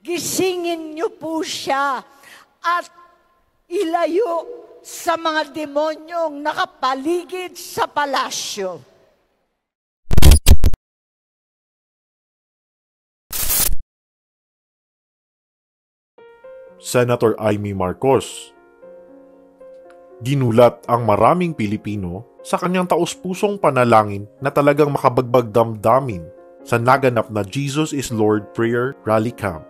gisingin niyo po siya at ilayo sa mga demonyong nakapaligid sa palasyo. Senator Amy Marcos. Ginulat ang maraming Pilipino sa kanyang taus-pusong panalangin na talagang makabagbag damdamin sa naganap na Jesus is Lord Prayer Rally Camp.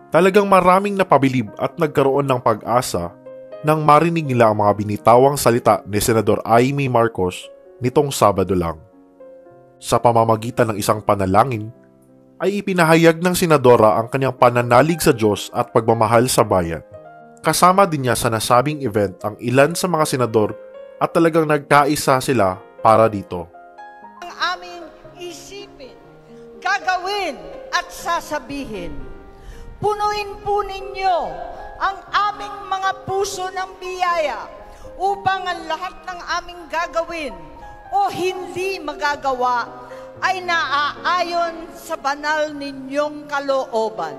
Talagang maraming napabilib at nagkaroon ng pag-asa nang marinig nila ang mga binitawang salita ni Senador Amy Marcos nitong Sabado lang. Sa pamamagitan ng isang panalangin, ay ipinahayag ng senadora ang kanyang pananalig sa Diyos at pagmamahal sa bayan. Kasama din niya sa nasabing event ang ilan sa mga senador at talagang nagkaisa sila para dito. Ang aming isipin, gagawin at sasabihin, punuin po ninyo ang aming mga puso ng biyaya upang ang lahat ng aming gagawin o hindi magagawa ay naaayon sa banal ninyong kalooban.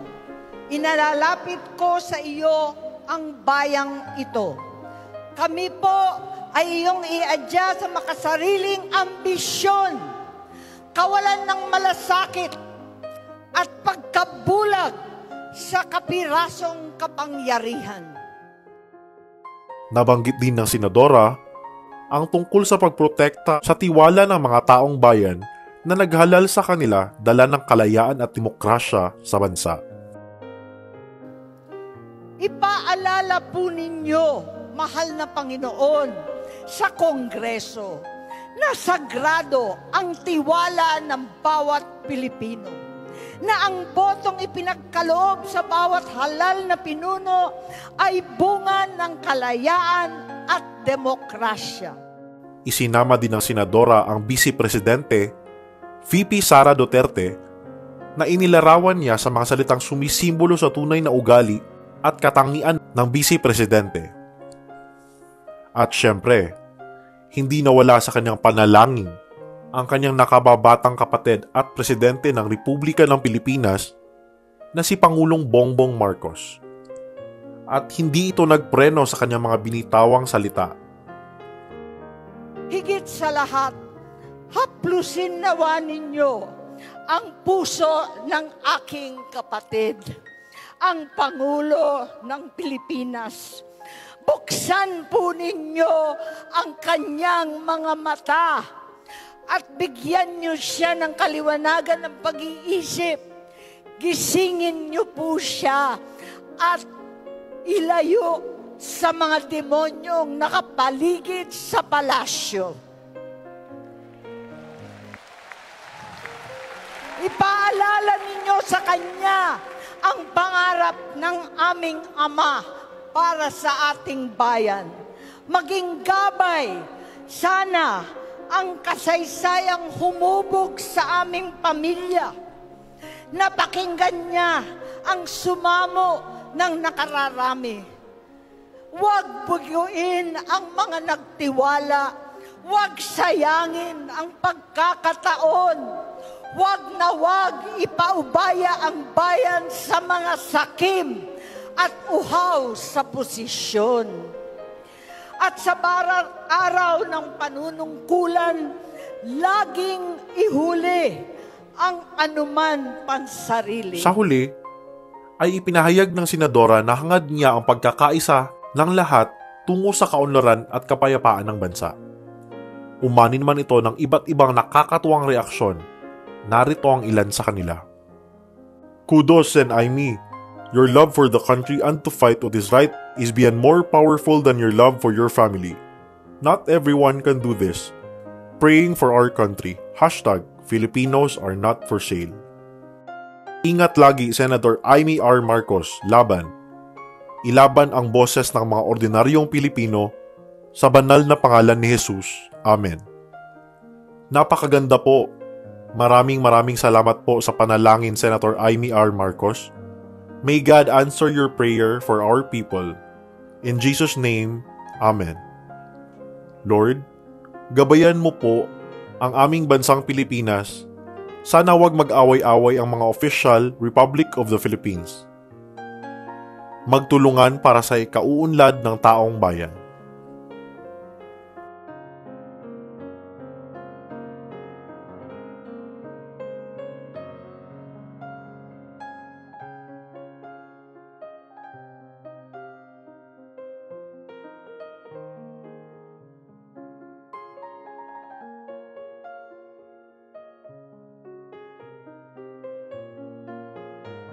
Inalalapit ko sa iyo ang bayang ito. Kami po ay iyong iadya sa makasariling ambisyon, kawalan ng malasakit at pagkabulag sa kapirasong kapangyarihan. Nabanggit din ng senadora ang tungkol sa pagprotekta sa tiwala ng mga taong bayan na naghalal sa kanila dala ng kalayaan at demokrasya sa bansa. Ipaalala po ninyo, mahal na Panginoon, sa Kongreso na sagrado ang tiwala ng bawat Pilipino, na ang botong ipinagkaloob sa bawat halal na pinuno ay bunga ng kalayaan at demokrasya. Isinama din ng senadora ang Vice Presidente VP Sara Duterte na inilarawan niya sa mga salitang sumisimbolo sa tunay na ugali at katangian ng Vice Presidente. At syempre, hindi nawala sa kanyang panalangin ang kanyang nakababatang kapatid at Presidente ng Republika ng Pilipinas na si Pangulong Bongbong Marcos. At hindi ito nagpreno sa kanyang mga binitawang salita. Higit sa lahat, haplusin nawa ninyo ang puso ng aking kapatid, ang Pangulo ng Pilipinas. Buksan po ninyo ang kanyang mga mata at bigyan niyo siya ng kaliwanagan ng pag-iisip. Gisingin niyo po siya at ilayo sa mga demonyong nakapaligid sa palasyo. Ipaalala ninyo sa Kanya ang pangarap ng aming Ama para sa ating bayan. Maging gabay, sana ang kasaysayang humubog sa aming pamilya. Napakinggan niya ang sumamo ng nakararami. Huwag bugyuin ang mga nagtiwala. Huwag sayangin ang pagkakataon. Huwag na huwag ipaubaya ang bayan sa mga sakim at uhaw sa posisyon. At sa araw ng panunungkulan, laging ihuli ang anuman pansarili. Sa huli, ay ipinahayag ng senadora na hangad niya ang pagkakaisa ng lahat tungo sa kaunlaran at kapayapaan ng bansa. Umanin man ito ng iba't ibang nakakatuwang reaksyon, narito ang ilan sa kanila. Kudos, Sen. Amy. Your love for the country and to fight what is right is beyond more powerful than your love for your family. Not everyone can do this. Praying for our country. #Filipinos are not for sale. Ingat lagi, Senator Amy R. Marcos. Laban. Ilaban ang boses ng mga ordinaryong Pilipino sa banal na pangalan ni Jesus. Amen. Napakaganda po. Maraming salamat po sa panalangin, Senator Amy R. Marcos. May God answer your prayer for our people. In Jesus' name, Amen. Lord, gabayan mo po ang aming bansang Pilipinas sana wag mag-away-away ang mga official Republic of the Philippines. Magtulungan para sa ikauunlad ng taong bayan.